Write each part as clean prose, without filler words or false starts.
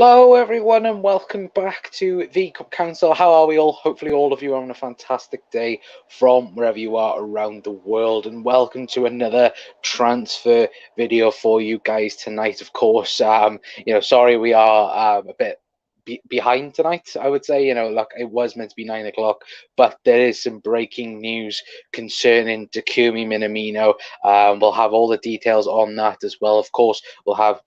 Hello everyone and welcome back to the Cup Council. How are we all? Hopefully all of you are having a fantastic day from wherever you are around the world, and welcome to another transfer video for you guys tonight. Of course, sorry we are a bit behind tonight. I would say, like it was meant to be 9 o'clock, but there is some breaking news concerning Takumi Minamino. We'll have all the details on that as well. Of course, we'll have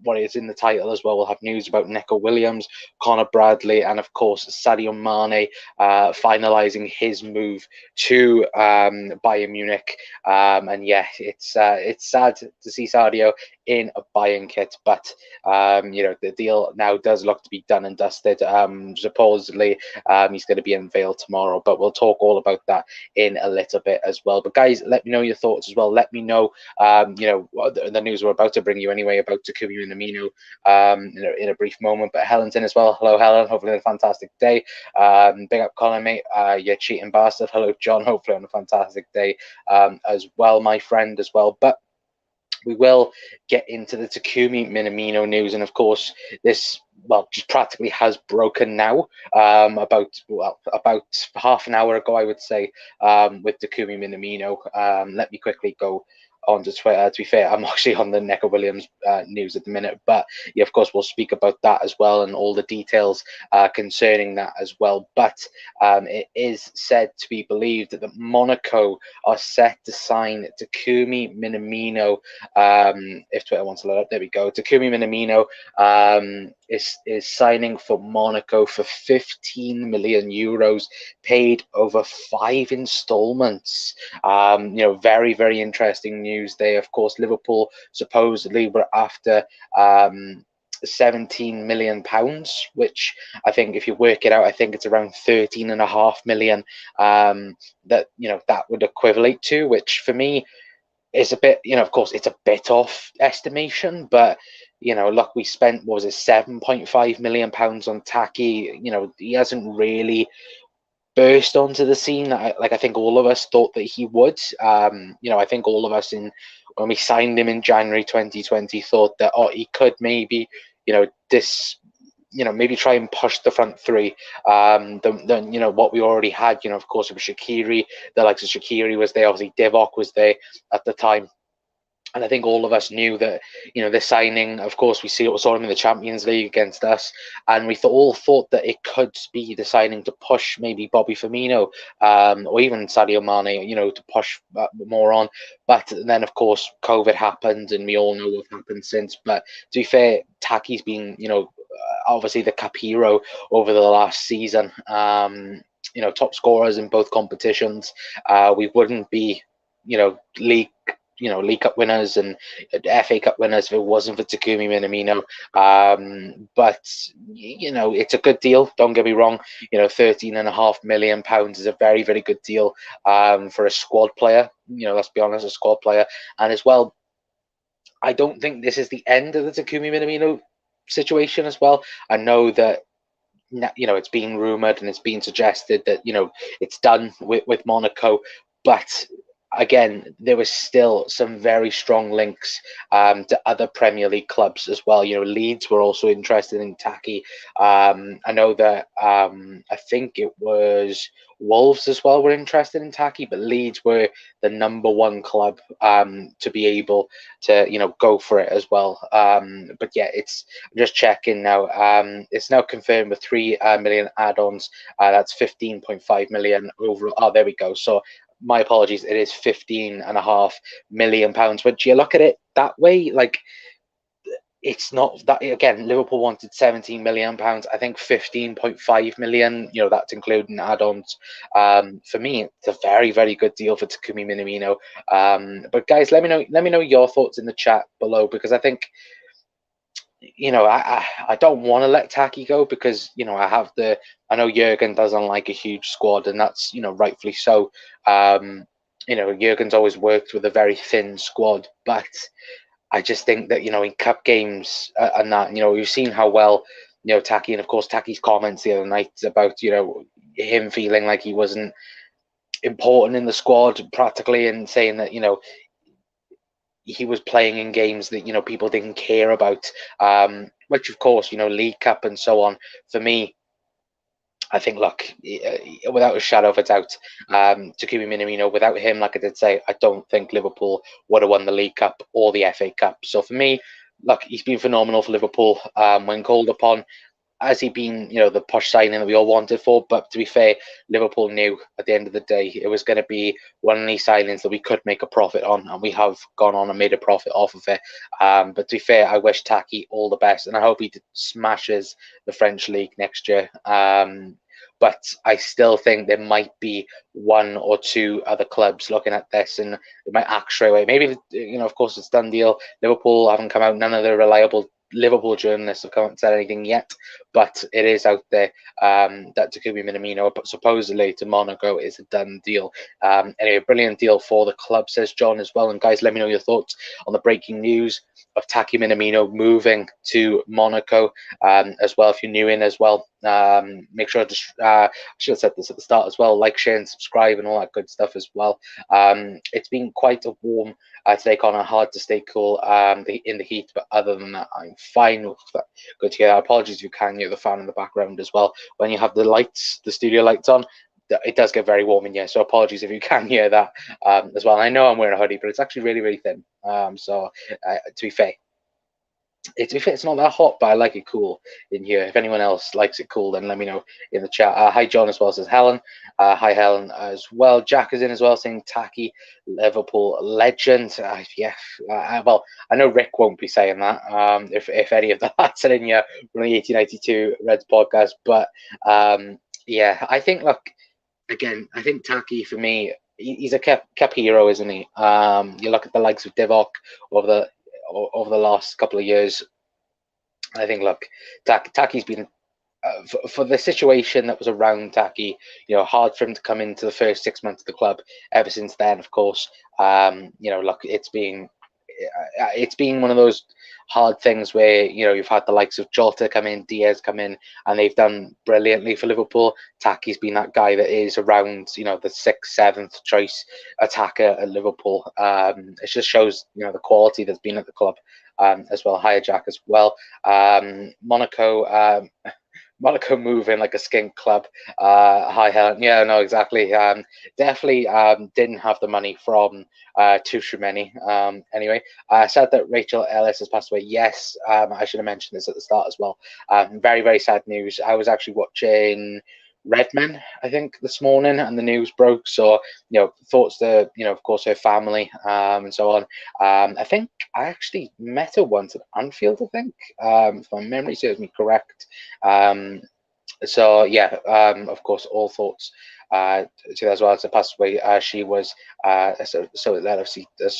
what is in the title as well. We'll have news about Neco Williams, Conor Bradley, and of course Sadio Mane finalising his move to Bayern Munich. And yeah, it's sad to see Sadio in a Bayern kit, but the deal now does look to be done and dusted. Supposedly, he's going to be unveiled tomorrow, but we'll talk all about that in a little bit as well. But guys, let me know your thoughts as well. Let me know, the news we're about to bring you anyway about Takumi Minamino in a brief moment. But Helen's in as well. Hello, Helen. Hopefully a fantastic day. Big up, Conor, mate. You cheating bastard. Hello, John. Hopefully on a fantastic day as well, my friend as well. But we will get into the Takumi Minamino news, and of course, this just practically has broken now. About half an hour ago, I would say, with Takumi Minamino. Let me quickly go onto Twitter. To be fair, I'm actually on the Neco Williams news at the minute, but yeah, of course, we'll speak about that as well and all the details concerning that as well. But it is said to be believed that Monaco are set to sign Takumi Minamino. If Twitter wants to load up, there we go. Takumi Minamino is signing for Monaco for 15 million euros, paid over 5 installments. Very, very interesting news there. Of course, Liverpool supposedly were after 17 million pounds, which I think if you work it out, I think it's around 13.5 million that would equivalent to, which for me is a bit, of course it's a bit off estimation, but look, we spent, what was it, 7.5 million pounds on Taki. He hasn't really burst onto the scene I think all of us thought that he would. I think all of us when we signed him in January 2020 thought that he could maybe maybe try and push the front three than what we already had. Of course, with Shaqiri, the likes of Shaqiri was there, obviously Divock was there at the time. And I think all of us knew that, the signing, of course, we saw him in the Champions League against us, and we all thought that it could be the signing to push maybe Bobby Firmino or even Sadio Mane, to push more on. But then, of course, COVID happened, and we all know what happened since. But to be fair, Taki's been, obviously the cup hero over the last season. Top scorers in both competitions. We wouldn't be, League Cup winners and FA Cup winners if it wasn't for Takumi Minamino. But it's a good deal, don't get me wrong. 13.5 million pounds is a very, very good deal for a squad player. Let's be honest, a squad player. And as well, I don't think this is the end of the Takumi Minamino situation as well. I know that it's being rumored and it's being suggested that it's done with Monaco, but again, there was still some very strong links to other Premier League clubs as well. Leeds were also interested in Taki. I know that I think it was Wolves as well were interested in Taki, but Leeds were the #1 club to be able to go for it as well. But yeah, I'm just checking now. It's now confirmed with 3 million add-ons. That's 15.5 million overall. Oh, there we go. So my apologies, it is 15.5 million pounds. But you look at it that way, like, it's not that. Again, Liverpool wanted 17 million pounds. I think 15.5 million, that's including add-ons. For me, it's a very, very good deal for Takumi Minamino. But guys, let me know your thoughts in the chat below, because I think I don't want to let Taki go, because I know Jurgen doesn't like a huge squad, and that's rightfully so. Jurgen's always worked with a very thin squad, but I just think that in cup games and that we've seen how well Taki, and of course Taki's comments the other night about him feeling like he wasn't important in the squad practically, and saying that he was playing in games that people didn't care about, which of course League Cup and so on. For me, I think, look, without a shadow of a doubt, Takumi Minamino, without him, like I did say, I don't think Liverpool would have won the League Cup or the FA Cup. So for me, look, he's been phenomenal for Liverpool when called upon. Has he been, the posh signing that we all wanted for? But to be fair, Liverpool knew at the end of the day it was going to be one of these signings that we could make a profit on, and we have gone on and made a profit off of it. But to be fair, I wish Taki all the best, and I hope he smashes the French league next year. But I still think there might be one or two other clubs looking at this, and they might act straight away. Maybe, of course, it's done deal. Liverpool haven't come out. None of the reliable Liverpool journalists have come out and said anything yet, but it is out there that Takumi Minamino, supposedly to Monaco, is a done deal. Anyway, brilliant deal for the club, says John as well. And guys, let me know your thoughts on the breaking news of Taki Minamino moving to Monaco as well. If you're new in as well, make sure to I should have said this at the start as well, like, share and subscribe and all that good stuff as well. It's been quite a warm today, Conor. Hard to stay cool in the heat, but other than that, I'm fine with that. Good to hear that. Apologies if you can hear the fan in the background as well. When you have the lights, the studio lights on, it does get very warm in here, so apologies if you can hear that as well. And I know I'm wearing a hoodie, but it's actually really, really thin. So to be fair, it's not that hot, but I like it cool in here. If anyone else likes it cool, then let me know in the chat. Hi, John as well, says Helen. Hi, Helen as well. Jack is in as well, saying Taki, Liverpool legend. Well, I know Rick won't be saying that if any of the lads are in here from the 1892 Reds podcast. But yeah, I think, look, again, I think Taki, for me, he's a cup hero, isn't he? You look at the likes of Divock over the last couple of years. I think, look, Taki's been for the situation that was around Taki, hard for him to come into the first 6 months of the club. Ever since then, of course, look, it's been one of those hard things where you've had the likes of Jota come in, Diaz come in, and they've done brilliantly for Liverpool. Taki's been that guy that is around the 6th, 7th choice attacker at Liverpool. It just shows the quality that's been at the club as well. Hi, Jack as well. Monaco moving like a skink club. Hi, Helen. Yeah, no, exactly. Definitely didn't have the money from Tushumeni. Anyway, sad that Rachel Ellis has passed away. Yes, I should have mentioned this at the start as well. Very, very sad news. I was actually watching Redmen, I think, this morning, and the news broke. So, thoughts to, of course, her family and so on. I think I actually met her once at Anfield, I think, if my memory serves me correct. So yeah, of course, all thoughts to that as well. As I passed away, she was so that obviously a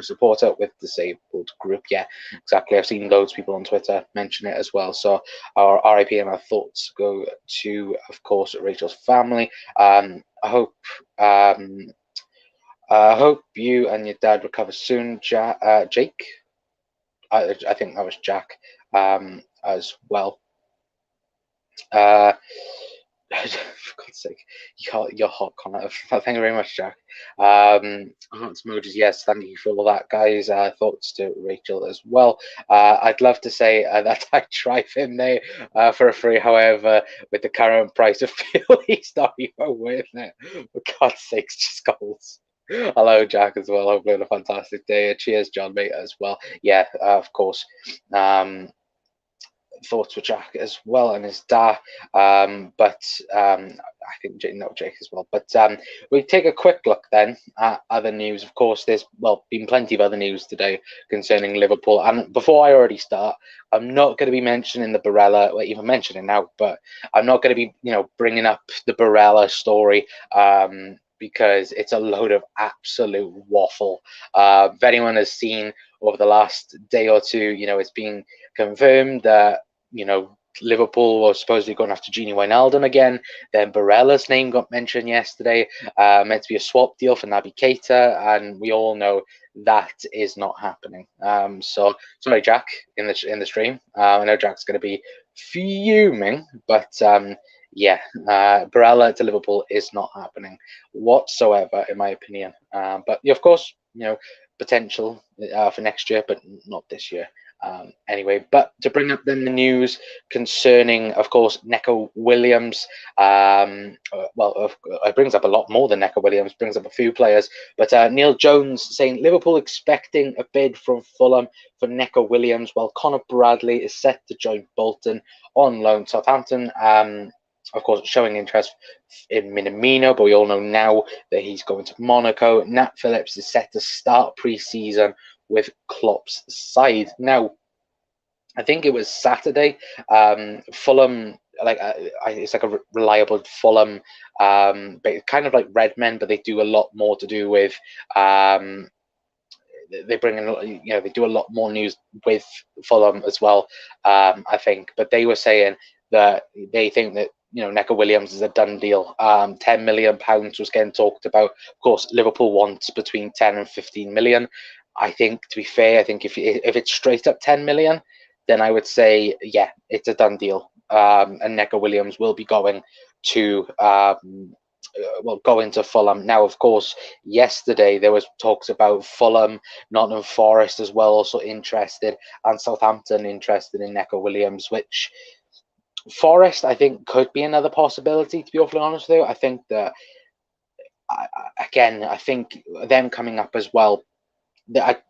supporter with the disabled group. Yeah, exactly. I've seen loads of people on Twitter mention it as well. So our RIP and our thoughts go to, of course, Rachel's family. I hope you and your dad recover soon, Jake. I think that was Jack as well. For God's sake, you're hot, Conor. Thank you very much, Jack. Hearts emojis, yes, thank you for all that, guys. Thoughts to Rachel as well. I'd love to say that I'd drive him there for a free. However, with the current price of fuel, he's not even worth it. For God's sakes, just goals. Hello, Jack, as well. Hopefully, a fantastic day. Cheers, John, mate, as well. Yeah, of course. Thoughts with Jack as well and his dad, but I think Jake as well. But we take a quick look then at other news. Of course, there's been plenty of other news today concerning Liverpool. And before I already start, I'm not going to be mentioning the Barella. Well, even mentioning now, but I'm not going to be bringing up the Barella story. Because it's a load of absolute waffle. If anyone has seen over the last day or two, it's been confirmed that Liverpool was supposedly going after Gini Wijnaldum again. Then Barella's name got mentioned yesterday, meant to be a swap deal for Naby Keita, and we all know that is not happening. So sorry, Jack, in the stream. I know Jack's going to be fuming, but yeah, Barella to Liverpool is not happening whatsoever, in my opinion. But of course, potential for next year, but not this year. Anyway, but to bring up then the news concerning, of course, Neco Williams. It brings up a lot more than Neco Williams, brings up a few players. But Neil Jones saying Liverpool expecting a bid from Fulham for Neco Williams, while Conor Bradley is set to join Bolton on loan. Southampton, of course, showing interest in Minamino, but we all know now that he's going to Monaco. Nat Phillips is set to start pre-season with Klopp's side. Now, I think it was Saturday. Fulham, it's like a reliable Fulham, but kind of like Redmen, but they do a lot more to do with. They bring in, they do a lot more news with Fulham as well. I think, but they were saying that they think that Neco Williams is a done deal. £10 million was getting talked about. Of course, Liverpool wants between 10 and 15 million. I think, to be fair, I think if it's straight up 10 million, then I would say, yeah, it's a done deal. And Neco Williams will be going to Fulham. Now, of course, yesterday there was talks about Fulham, Nottingham Forest as well, also interested, and Southampton interested in Neco Williams, which Forest, I think, could be another possibility, to be awfully honest with you. I think that, I think them coming up as well,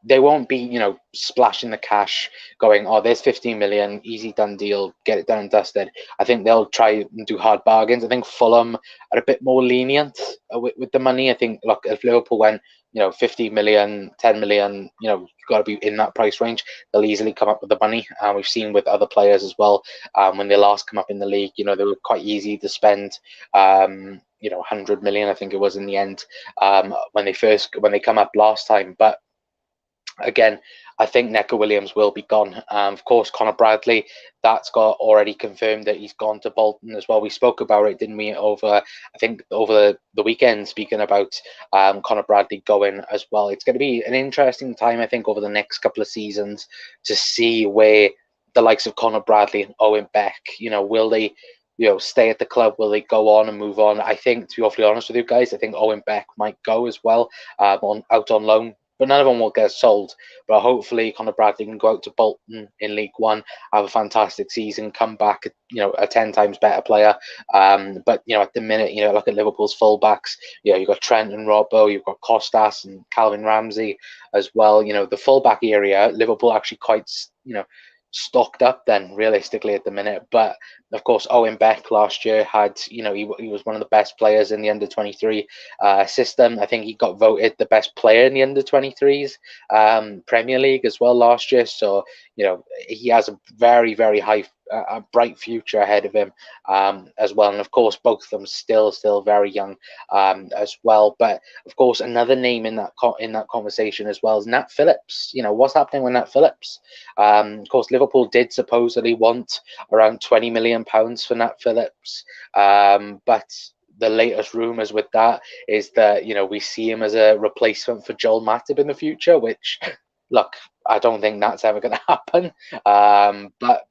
they won't be, splashing the cash, going, oh, there's 15 million, easy done deal, get it done and dusted. I think they'll try and do hard bargains. I think Fulham are a bit more lenient with the money. I think, look, if Liverpool went, 50 million, 10 million, you've got to be in that price range, they'll easily come up with the money. We've seen with other players as well, when they last come up in the league, they were quite easy to spend, 100 million, I think it was in the end, when they come up last time. But again, I think Neco Williams will be gone. Of course, Conor Bradley, that's got already confirmed that he's gone to Bolton as well. We spoke about it, didn't we, over the weekend, speaking about Conor Bradley going as well. It's going to be an interesting time, I think, over the next couple of seasons to see where the likes of Conor Bradley and Owen Beck, will they stay at the club? Will they go on and move on? I think, to be awfully honest with you guys, I think Owen Beck might go as well, out on loan. But none of them will get sold. But hopefully Conor Bradley can go out to Bolton in League One, have a fantastic season, come back, a 10 times better player. But at the minute, look at Liverpool's fullbacks. You've got Trent and Robbo, you've got Costas and Calvin Ramsey as well. The fullback area, Liverpool actually quite, stocked up then realistically at the minute. But of course, Owen Beck last year had, he was one of the best players in the under-23 system. I think he got voted the best player in the under-23s Premier League as well last year. So, he has a very, very high, a bright future ahead of him as well. And of course, both of them still very young as well. But of course, another name in that conversation as well is Nat Phillips. What's happening with Nat Phillips? Of course, Liverpool did supposedly want around £20 million for Nat Phillips, but the latest rumours with that is that we see him as a replacement for Joel Matip in the future, which, look, I don't think that's ever going to happen. But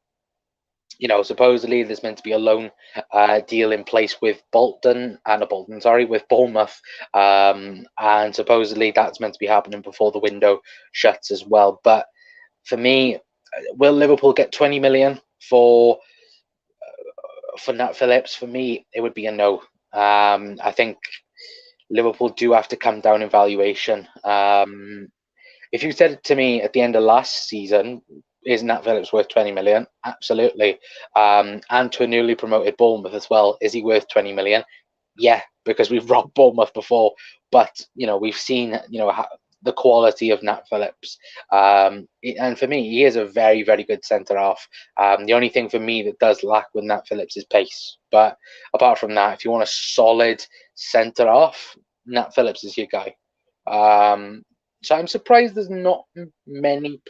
supposedly there's meant to be a loan deal in place with with Bournemouth, and supposedly that's meant to be happening before the window shuts as well. But for me, will Liverpool get 20 million for Nat Phillips? For me, it would be a no. I think Liverpool do have to come down in valuation. If you said it to me at the end of last season, is Nat Phillips worth 20 million? Absolutely. And to a newly promoted Bournemouth as well, is he worth 20 million? Yeah, because we've robbed Bournemouth before. But, we've seen, the quality of Nat Phillips. And for me, he is a very, very good centre-half. The only thing for me that does lack with Nat Phillips is pace. But apart from that, if you want a solid centre-half, Nat Phillips is your guy. So I'm surprised there's not many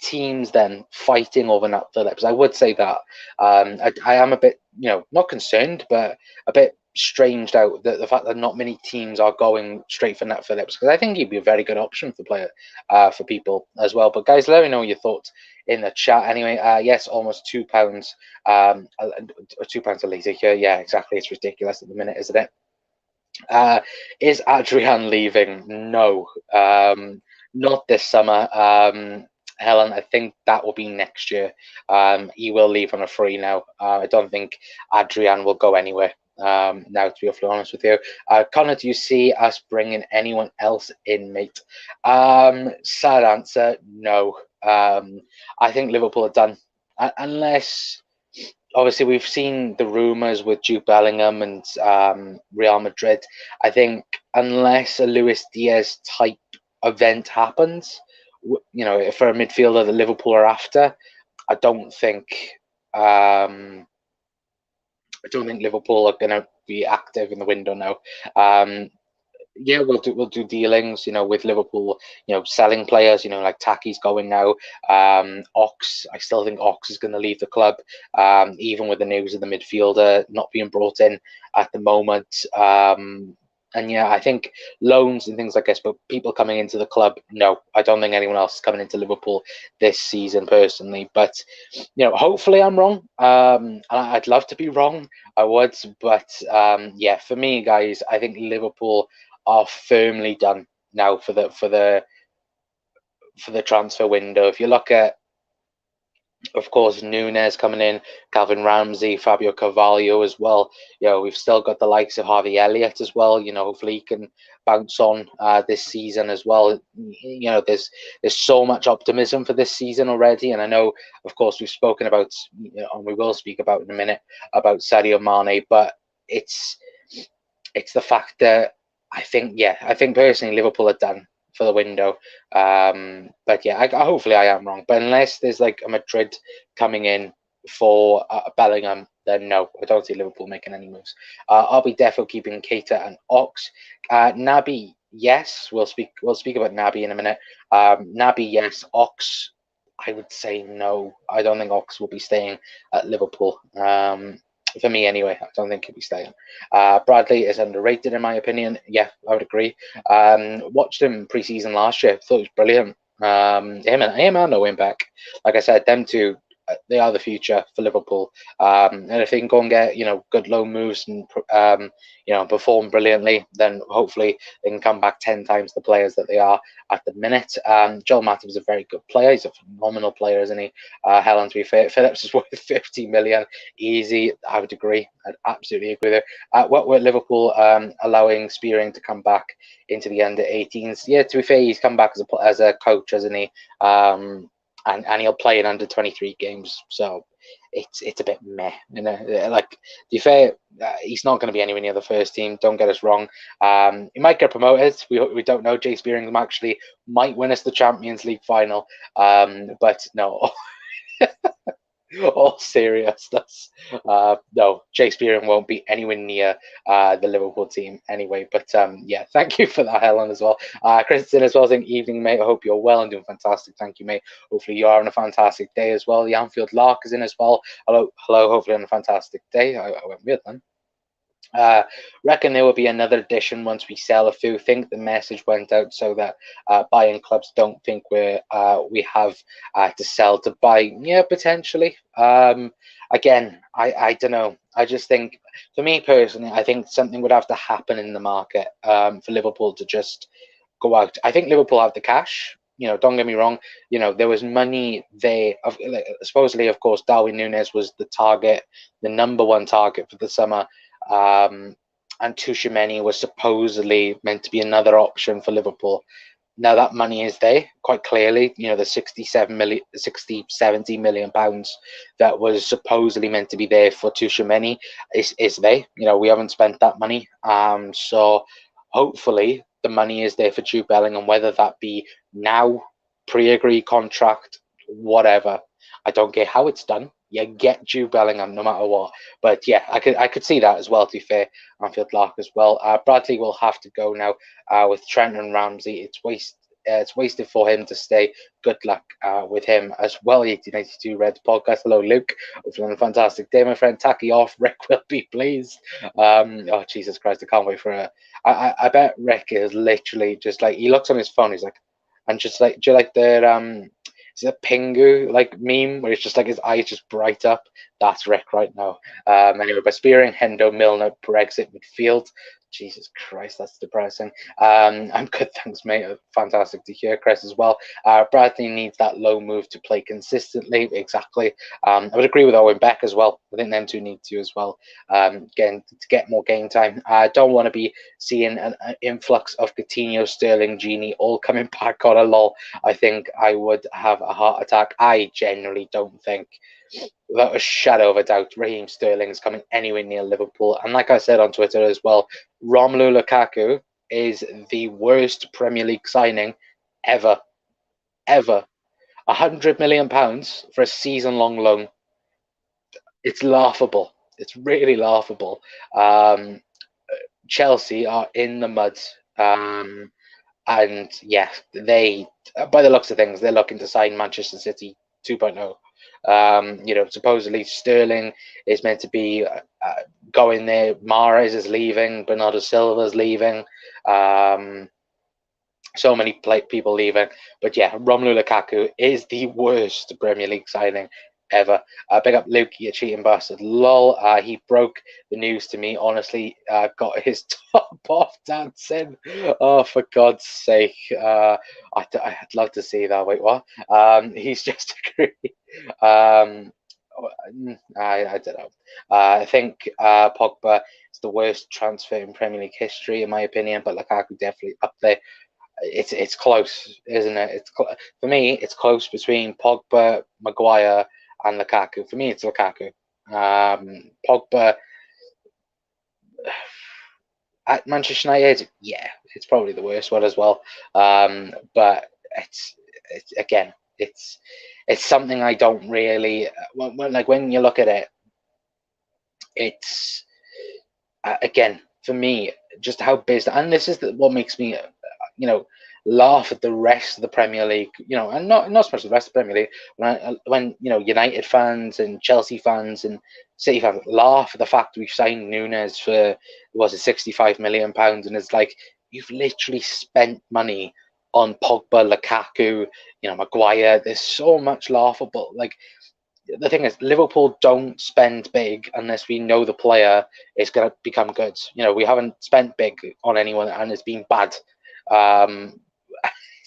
teams then fighting over Nat Phillips. I would say that. I am a bit, not concerned, but a bit stranged out that the fact that not many teams are going straight for Nat Phillips, because I think he'd be a very good option for people as well. But guys, let me know your thoughts in the chat. Anyway, yes, almost £2, £2 a litre here. Yeah, exactly. It's ridiculous at the minute, isn't it? Is Adrian leaving? No. Not this summer. Helen, I think that will be next year. He will leave on a free now. I don't think Adrian will go anywhere. Now, to be awfully honest with you, Conor, do you see us bringing anyone else in, mate? Sad answer, no. I think Liverpool are done, unless obviously we've seen the rumours with Jude Bellingham and Real Madrid. I think unless a Luis Diaz type event happens, for a midfielder that Liverpool are after, I don't think um, I don't think Liverpool are going to be active in the window now. Yeah, we'll do dealings, with Liverpool, selling players, like Taki's going now. Ox, I still think Ox is going to leave the club, even with the news of the midfielder not being brought in at the moment. And yeah, I think loans and things like this, but people coming into the club, no, I don't think anyone else is coming into Liverpool this season personally. But hopefully I'm wrong. And I'd love to be wrong. I would, but yeah, for me, guys, I think Liverpool are firmly done now for the transfer window. If you look at, of course, Nunes coming in, Calvin Ramsey, Fabio Carvalho as well. We've still got the likes of Harvey Elliott as well. Hopefully he can bounce on this season as well. There's so much optimism for this season already, and I know, of course, we've spoken about, and we will speak about in a minute about Sadio Mane, but it's the fact that I think personally Liverpool are done for the window. But yeah, hopefully I am wrong. But unless there's like a Madrid coming in for Bellingham, then no, I don't see Liverpool making any moves. I'll be definitely keeping Keita and Ox. Naby, yes, we'll speak about Naby in a minute. Naby, yes. Ox, I would say no. I don't think Ox will be staying at Liverpool. For me, anyway, I don't think he'll be staying. Bradley is underrated, in my opinion. Yeah, I would agree. Watched him pre-season last year. Thought he was brilliant. Him and Owen back. Like I said, them two, they are the future for Liverpool. And if they can go and get good loan moves and perform brilliantly, then hopefully they can come back 10 times the players that they are at the minute. Joel Matip is a very good player. He's a phenomenal player, isn't he? Helen, to be fair, Phillips is worth 50 million. Easy, I would agree. I'd absolutely agree there. What were Liverpool allowing Spearing to come back into the under 18s? Yeah, to be fair, he's come back as a coach, hasn't he? And he'll play in under 23 games, so it's a bit meh, Like, to be fair, he's not going to be anywhere near the first team. Don't get us wrong. He might get promoted. We don't know. Jay Spearing actually might win us the Champions League final. But no. All seriousness, no, Jay Spearing won't be anywhere near the Liverpool team anyway. But yeah, thank you for that, Helen, as well. Kristen as well, saying, evening, mate. I hope you're well and doing fantastic. Thank you, mate. Hopefully you are on a fantastic day as well. The Anfield Lark is in as well. Hello. Hopefully on a fantastic day. I went weird then. Reckon there will be another edition once we sell a few. Think the message went out so that buying clubs don't think we have to sell to buy. Yeah, potentially. Again, I don't know. I just think, for me personally, I think something would have to happen in the market for Liverpool to just go out. I think Liverpool have the cash. Don't get me wrong. There was money there. Supposedly, of course, Darwin Núñez was the target, the number one target for the summer. And Tchouaméni was supposedly meant to be another option for Liverpool. Now that money is there quite clearly. The 70 million pounds that was supposedly meant to be there for Tchouaméni is there. We haven't spent that money. So hopefully the money is there for Jude Bellingham, whether that be now, pre-agreed contract, whatever. I don't care how it's done. You get Jude Bellingham no matter what. But yeah, I could see that as well, to be fair. Anfield Lark as well. Bradley will have to go now with Trent and Ramsey. It's wasted for him to stay. Good luck with him as well. 1882 Reds podcast. Hello, Luke. Hopefully on a fantastic day, my friend. Tacky off. Rick will be pleased. Oh, Jesus Christ. I can't wait for it. I bet Rick is literally just like, he looks on his phone. He's like, and just like, do you like the is it a Pingu like meme where it's just like his eyes just bright up? That's Rick right now. Anyway, by Spearing, Hendo, Milner, Brexit midfield. Jesus Christ, that's depressing. I'm good, thanks, mate. Fantastic to hear, Chris, as well. Bradley needs that low move to play consistently. Exactly. I would agree with Owen Beck as well. I think them two need to as well. Again, to get more game time. I don't want to be seeing an influx of Coutinho, Sterling, Genie all coming back on a lull. I think I would have a heart attack. I genuinely don't think, without a shadow of a doubt, Raheem Sterling is coming anywhere near Liverpool. And like I said on Twitter as well, Romelu Lukaku is the worst Premier League signing ever. Ever. £100 million for a season-long loan. It's laughable. It's really laughable. Chelsea are in the mud. And yeah, they, by the looks of things, they're looking to sign Manchester City 2.0. Supposedly Sterling is meant to be going there. Mahrez is leaving. Bernardo Silva's leaving. So many people leaving. But yeah, Romelu Lukaku is the worst Premier League signing ever. Big up Luke, you cheating bastard. Lol. He broke the news to me. Honestly, got his top off dancing. Oh, for God's sake. I'd love to see that. Wait, what? He's just agreed. I don't know. I think Pogba is the worst transfer in Premier League history, in my opinion, but Lukaku definitely up there. It's close, isn't it? For me, it's close between Pogba, Maguire, and Lukaku. For me, it's Lukaku. Pogba at Manchester United, yeah, it's probably the worst one as well. But it's again, it's something I don't really when you look at it, it's again for me just how busy, and this is what makes me laugh at the rest of the Premier League, and not so much the rest of the Premier League. When United fans and Chelsea fans and City fans laugh at the fact we've signed Nunes for £65 million, and it's like you've literally spent money on Pogba, Lukaku, Maguire. There's so much laughable. Like the thing is, Liverpool don't spend big unless we know the player is going to become good. We haven't spent big on anyone, and it's been bad.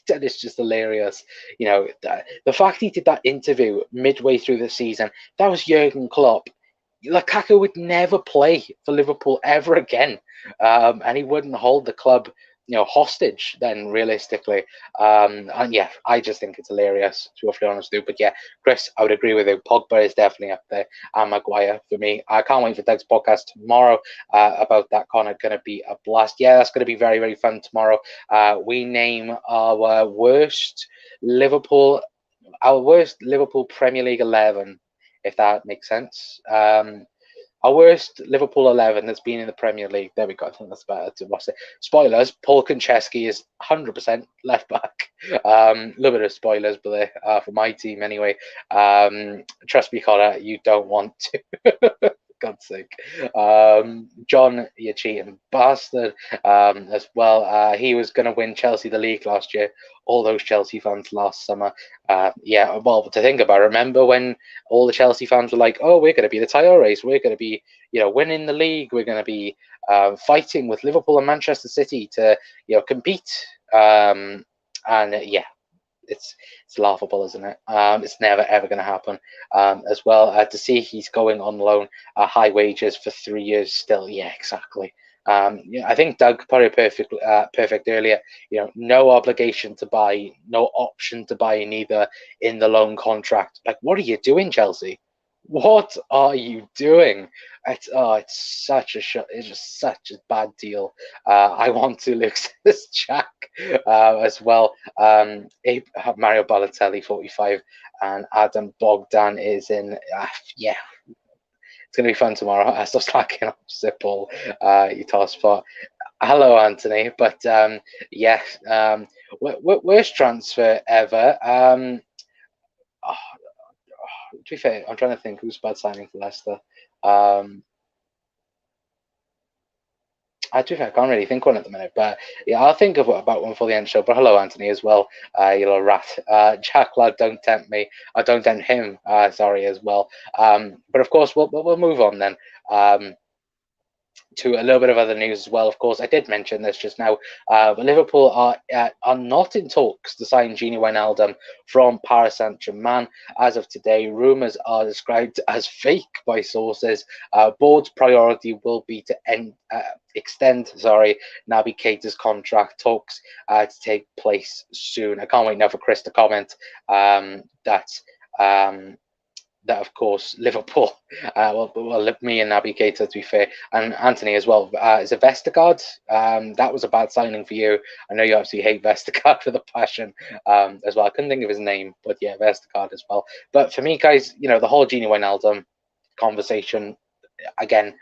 That is just hilarious. The fact he did that interview midway through the season, that was Jurgen Klopp. Lukaku would never play for Liverpool ever again, and he wouldn't hold the club, hostage then realistically. And yeah, I just think it's hilarious, to be awfully honest with you. But yeah, Chris, I would agree with you. Pogba is definitely up there, and Maguire for me. I can't wait for Doug's podcast tomorrow about that. Conor, going to be a blast. Yeah, that's going to be very, very fun tomorrow. We name our worst Liverpool Premier League 11, if that makes sense. Our worst Liverpool 11 that's been in the Premier League. There we go. I think that's better to watch it. Spoilers, Paul Konchesky is 100% left back. A little bit of spoilers, but for my team anyway. Trust me, Connor, you don't want to. God's sake. John, you cheating bastard, as well. He was going to win Chelsea the league last year. All those Chelsea fans last summer. Yeah, well, to think about, remember when all the Chelsea fans were like, oh, we're going to be the title race. We're going to be, winning the league. We're going to be fighting with Liverpool and Manchester City to, compete. And yeah, it's laughable, isn't it? It's never ever going to happen. As well, to see he's going on loan at high wages for 3 years still. Yeah, exactly. Yeah, I think Doug put it perfect earlier. No obligation to buy, no option to buy neither in the loan contract. Like, what are you doing, Chelsea? What are you doing? It's such a it's just such a bad deal. I want to lose this Jack as well. Mario Balotelli 45 and Adam Bogdan is in. Yeah, it's gonna be fun tomorrow. I stop slacking off Zippel, you toss spot. Hello, Anthony. But yeah, worst transfer ever. Oh, to be fair, I'm trying to think who's bad signing for Leicester. To be fair, I can't really think one at the minute, but yeah, I'll think about one for the end show. But hello, Anthony, as well. You little rat. Jack lad, don't tempt me. I don't tempt him. Sorry, as well. But of course, we'll move on then. to a little bit of other news as well. Of course, I did mention this just now, but Liverpool are not in talks to sign Gini Wijnaldum from Paris Saint-Germain. As of today, rumours are described as fake by sources. Board's priority will be to extend Naby Keita's contract. Talks to take place soon. I can't wait now for Chris to comment that of course Liverpool, me and Naby Keita, to be fair, and Anthony as well. Is it Vestergaard? That was a bad signing for you. I know you absolutely hate Vestergaard with a passion as well. I couldn't think of his name, but yeah, Vestergaard as well. But for me, guys, the whole Gini Wijnaldum conversation, again,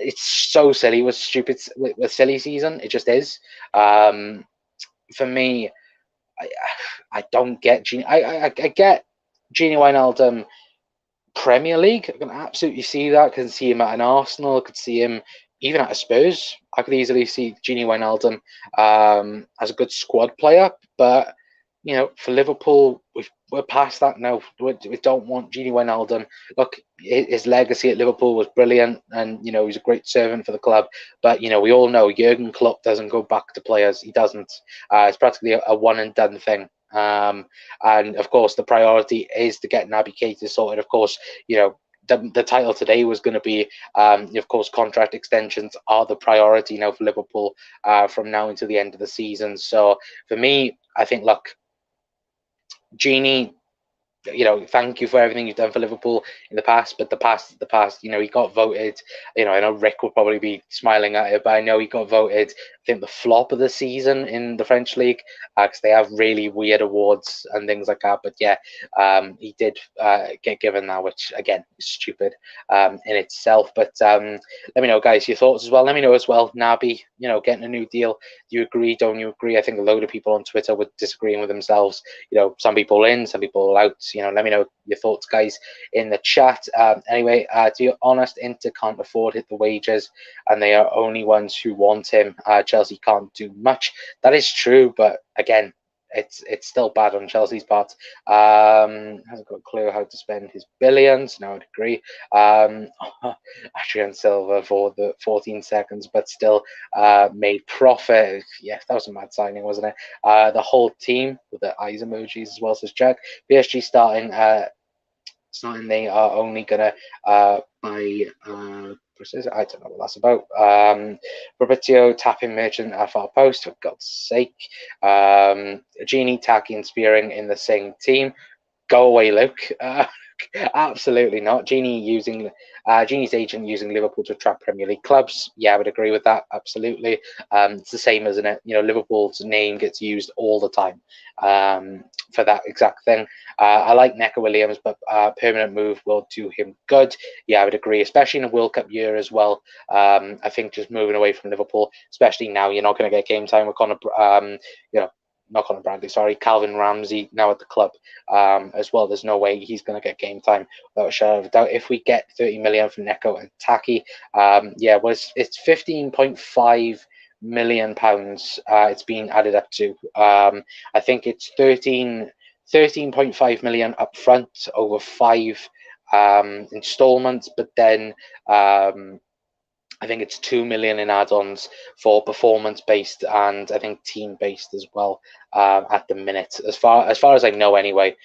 it's so silly. It was stupid with silly season. It just is. For me, I don't get Gini. I get Gini Wijnaldum Premier League. I can absolutely see that. I can see him at an Arsenal. I could see him even at a Spurs. I could easily see Gini Wijnaldum as a good squad player. But for Liverpool, we're past that now. We don't want Gini Wijnaldum. Look, his legacy at Liverpool was brilliant, and he's a great servant for the club. But we all know Jurgen Klopp doesn't go back to players. He doesn't. It's practically a one and done thing. And of course, the priority is to get Naby Keita sorted. Of course, the title today was going to be, of course, contract extensions are the priority now for Liverpool from now until the end of the season. So for me, I think, look, Gini, thank you for everything you've done for Liverpool in the past, but the past, he got voted, I know Rick will probably be smiling at it, but I know he got voted, I think, the flop of the season in the French league, because they have really weird awards and things like that. But yeah, he did get given that, which again is stupid in itself. But let me know, guys, your thoughts as well. Let me know as well, Naby, getting a new deal. Do you agree? Don't you agree? I think a load of people on Twitter were disagreeing with themselves. Some people in, some people out. Let me know your thoughts, guys, in the chat. Anyway, to be honest, Inter can't afford the wages, and they are only ones who want him. Chelsea can't do much. That is true, but again, it's still bad on Chelsea's part. Hasn't got a clue how to spend his billions. No, I'd agree. Adrian Silva for the 14 seconds, but still made profit. Yeah, that was a mad signing, wasn't it? The whole team with the eyes emojis as well, says Jack. PSG starting. They are only gonna buy. I don't know what that's about. Fabrizio tapping Merchant at far post, for God's sake. Gini tagging and spearing in the same team. Go away, Luke. Absolutely not. Gini's agent using Liverpool to attract Premier League clubs. Yeah, I would agree with that. Absolutely. It's the same, isn't it? Liverpool's name gets used all the time for that exact thing. I like Neco Williams, but permanent move will do him good. Yeah, I would agree, especially in a World Cup year as well. I think just moving away from Liverpool, especially now, you're not going to get game time with Conor. Not Conor Bradley, sorry, Calvin Ramsey now at the club as well. There's no way he's going to get game time without a shadow of a doubt. If we get 30 million from Neco and Taki, it's 15.5 million pounds it's been added up to. I think it's 13.5 million up front over 5 installments, but then I think it's 2 million in add-ons for performance-based and I think team-based as well at the minute, as far as I know anyway.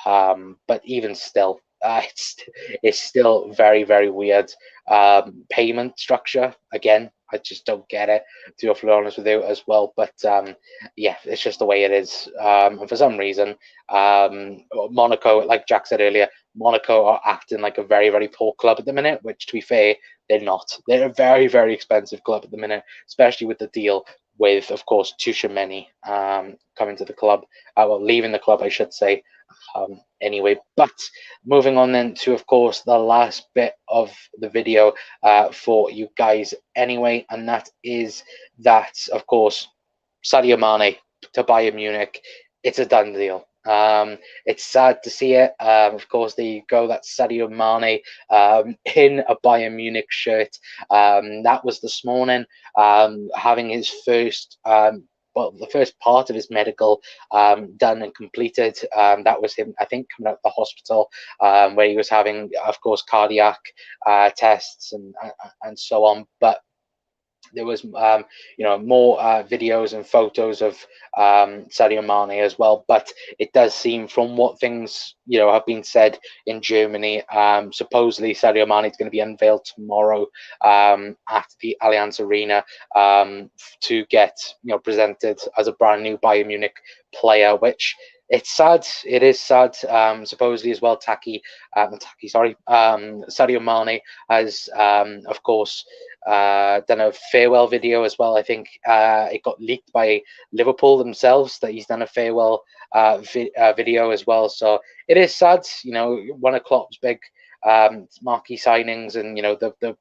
But even still, it's still very, very weird payment structure. Again, I just don't get it, to be fully honest with you as well. But yeah, it's just the way it is. And for some reason, Monaco, like Jack said earlier, Monaco are acting like a very, very poor club at the minute, which, to be fair, they're not. They're a very, very expensive club at the minute, especially with the deal with, of course, Tchouaméni coming to the club. Leaving the club, I should say. Anyway, but moving on then to, of course, the last bit of the video for you guys anyway, and that is that, of course, Sadio Mane to Bayern Munich. It's a done deal. It's sad to see it. Of course, there you go. That's Sadio Mane in a Bayern Munich shirt. That was this morning, having his first the first part of his medical done and completed. That was him, I think, coming out of the hospital where he was having, of course, cardiac tests and so on. But there was, more videos and photos of Sadio Mane as well. But it does seem, from what things have been said in Germany, supposedly Sadio Mane is going to be unveiled tomorrow at the Allianz Arena to get presented as a brand new Bayern Munich player, which. It's sad. It is sad. Supposedly as well, Sadio Mane has, of course, done a farewell video as well. I think it got leaked by Liverpool themselves that he's done a farewell video as well. So it is sad. One of Klopp's big marquee signings, and the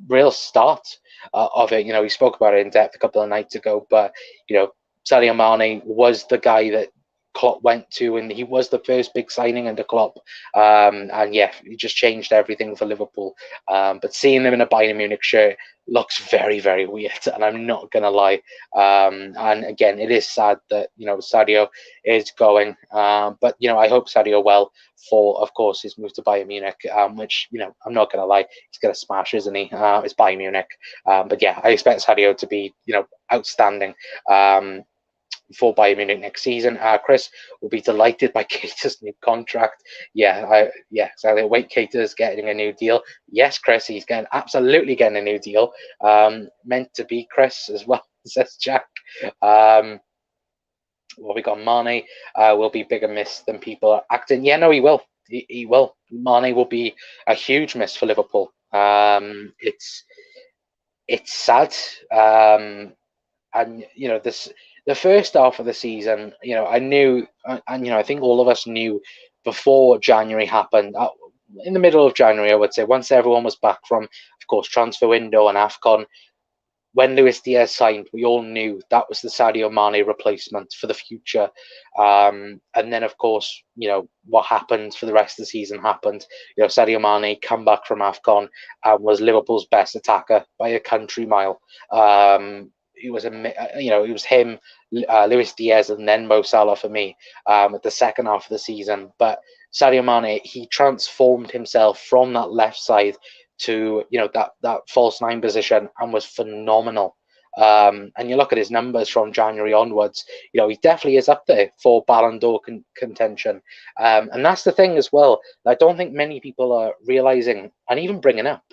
real start of it. He spoke about it in depth a couple of nights ago, but Sadio Mane was the guy that Klopp went to, and he was the first big signing under Klopp. And yeah, he just changed everything for Liverpool. But seeing him in a Bayern Munich shirt looks very, very weird, and I'm not gonna lie. And again, it is sad that Sadio is going. But I hope Sadio well for, of course, his move to Bayern Munich. Which I'm not gonna lie, he's gonna smash, isn't he? It's Bayern Munich. But yeah, I expect Sadio to be outstanding. For Bayern Munich next season. Chris will be delighted by Keita's new contract. Exactly. Wait, Keita's getting a new deal. Yes, Chris, he's absolutely getting a new deal. Meant to be Chris as well, says Jack. We got Mane will be bigger miss than people are acting. Yeah, no, he will. He will. Mane will be a huge miss for Liverpool. It's sad. And the first half of the season, I knew, and I think all of us knew before January happened. In the middle of January, I would say, once everyone was back from, of course, transfer window and AFCON, when Luis Diaz signed, we all knew that was the Sadio Mane replacement for the future. And then, of course, what happened for the rest of the season happened. Sadio Mane come back from AFCON and was Liverpool's best attacker by a country mile. It was it was him, Luis Diaz, and then Mo Salah for me at the second half of the season. But Sadio Mane, he transformed himself from that left side to that false nine position and was phenomenal. And you look at his numbers from January onwards, he definitely is up there for Ballon d'Or contention. And that's the thing as well. I don't think many people are realizing and even bringing up,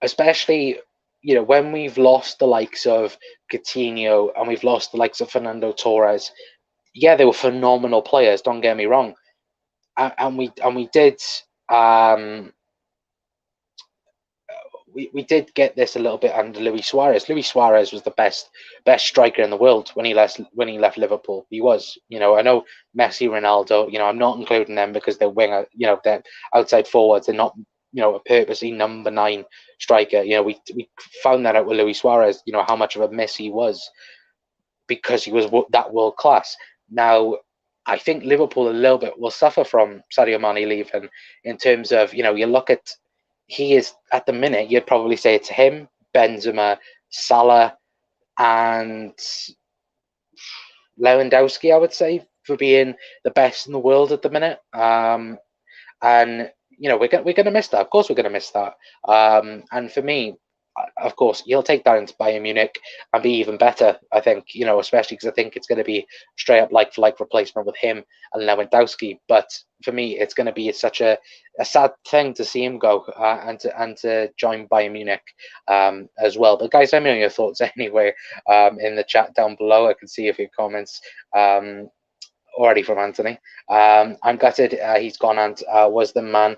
especially when we've lost the likes of Coutinho and we've lost the likes of Fernando Torres. Yeah, they were phenomenal players, don't get me wrong. And we did we did get this a little bit under Luis Suarez. Luis Suarez was the best striker in the world when he left Liverpool. He was. I know Messi, Ronaldo, I'm not including them because they're winger, they're outside forwards. They're not a purposely number 9 striker. We found that out with Luis Suarez, how much of a miss he was because he was that world class. Now, I think Liverpool a little bit will suffer from Sadio Mane leaving in terms of, you look at, he is at the minute, you'd probably say it's him, Benzema, Salah, and Lewandowski, I would say, for being the best in the world at the minute. And we're going to miss that. Of course, we're going to miss that. And for me, of course, he'll take that into Bayern Munich and be even better, I think, especially because I think it's going to be straight up like-for-like replacement with him and Lewandowski. But for me, it's going to be such a sad thing to see him go and to join Bayern Munich as well. But guys, let me know your thoughts anyway in the chat down below. I can see a few comments. Already from Anthony. I'm gutted he's gone and was the man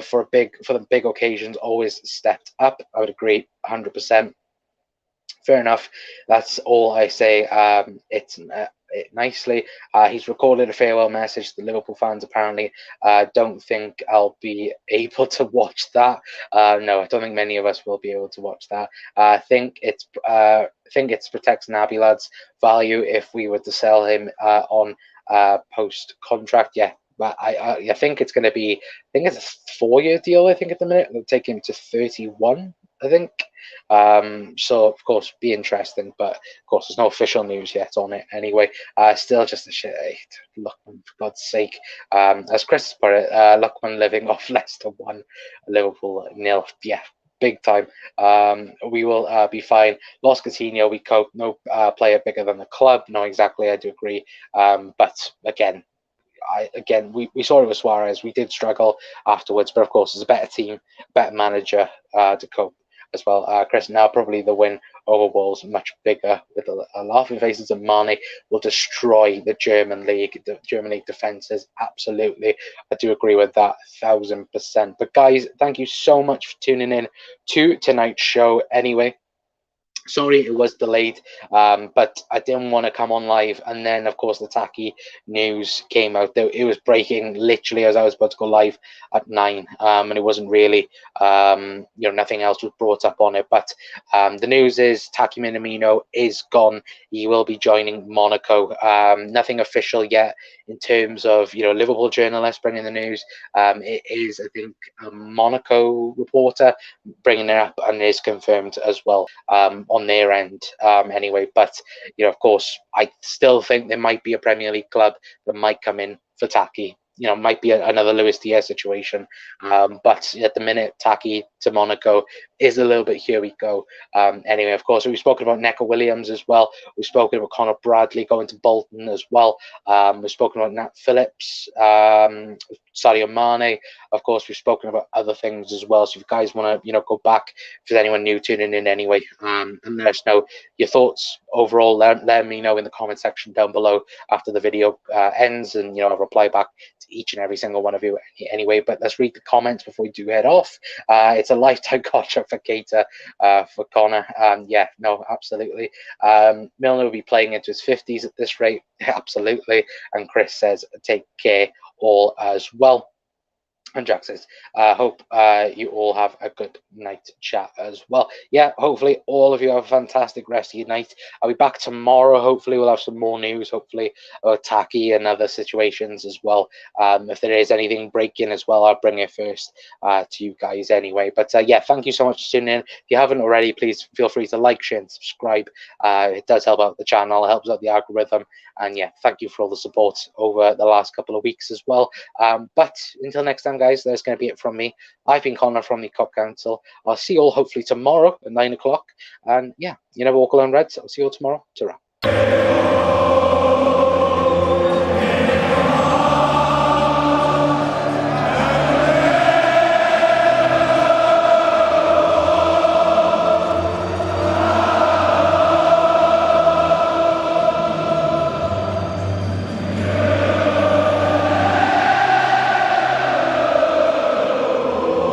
for the big occasions, always stepped up. I would agree 100%. Fair enough. That's all I say. It's nicely. He's recorded a farewell message to the Liverpool fans. Apparently, don't think I'll be able to watch that. No, I don't think many of us will be able to watch that. I think it's protects Naby value if we were to sell him on post contract. Yeah, but I think it's going to be. I think it's a 4-year deal. I think at the minute it'll take him to 31. I think. So of course, be interesting, but of course, there's no official news yet on it. Anyway, still just a shit. Lookman, for God's sake. As Chris put it, Lookman living off Leicester 1, Liverpool 0. Yeah, big time. We will be fine. Lost Coutinho, we cope. No player bigger than the club. No, exactly. I do agree. But again, we saw it with Suarez. We did struggle afterwards, but of course, it's a better team, better manager to cope as well. Chris, now probably the win over Wolves much bigger with a laughing faces, and Mane will destroy the German league. The German league defenses, absolutely. I do agree with that 1000%. But guys, thank you so much for tuning in to tonight's show. Anyway, sorry it was delayed, but I didn't want to come on live, and then of course the Taki news came out. It was breaking literally as I was about to go live at 9, and it wasn't really nothing else was brought up on it. But the news is Taki Minamino is gone. He will be joining Monaco. Nothing official yet in terms of Liverpool journalists bringing the news. It is, I think, a Monaco reporter bringing it up, and it is confirmed as well on their end anyway. But of course, I still think there might be a Premier League club that might come in for Taki. Might be another Luis Diaz situation. But at the minute, Taki to Monaco is a little bit here we go. Anyway, of course, we've spoken about Neco Williams as well. We've spoken about Conor Bradley going to Bolton as well. We've spoken about Nat Phillips, Sadio Mane. Of course, we've spoken about other things as well. So if you guys want to, go back, if there's anyone new tuning in anyway, and let us know your thoughts overall. Let me know in the comment section down below after the video ends, and I'll reply back to each and every single one of you anyway. But let's read the comments before we do head off. It's a lifetime contract for Keita, for Conor. Yeah, no, absolutely. Milner will be playing into his 50s at this rate. Absolutely. And Chris says, take care all as well. And Jack says, hope you all have a good night chat as well. Yeah, hopefully all of you have a fantastic rest of your night. I'll be back tomorrow. Hopefully we'll have some more news, hopefully about Taki and other situations as well. If there is anything breaking as well, I'll bring it first to you guys anyway. But yeah, thank you so much for tuning in. If you haven't already, please feel free to like, share and subscribe. It does help out the channel. It helps out the algorithm. And yeah, thank you for all the support over the last couple of weeks as well. But until next time, guys, that's going to be it from me. I've been Conor from the Cop Council. I'll see you all hopefully tomorrow at 9 o'clock. And yeah, you never walk alone, Reds. I'll see you all tomorrow. Ta-ra.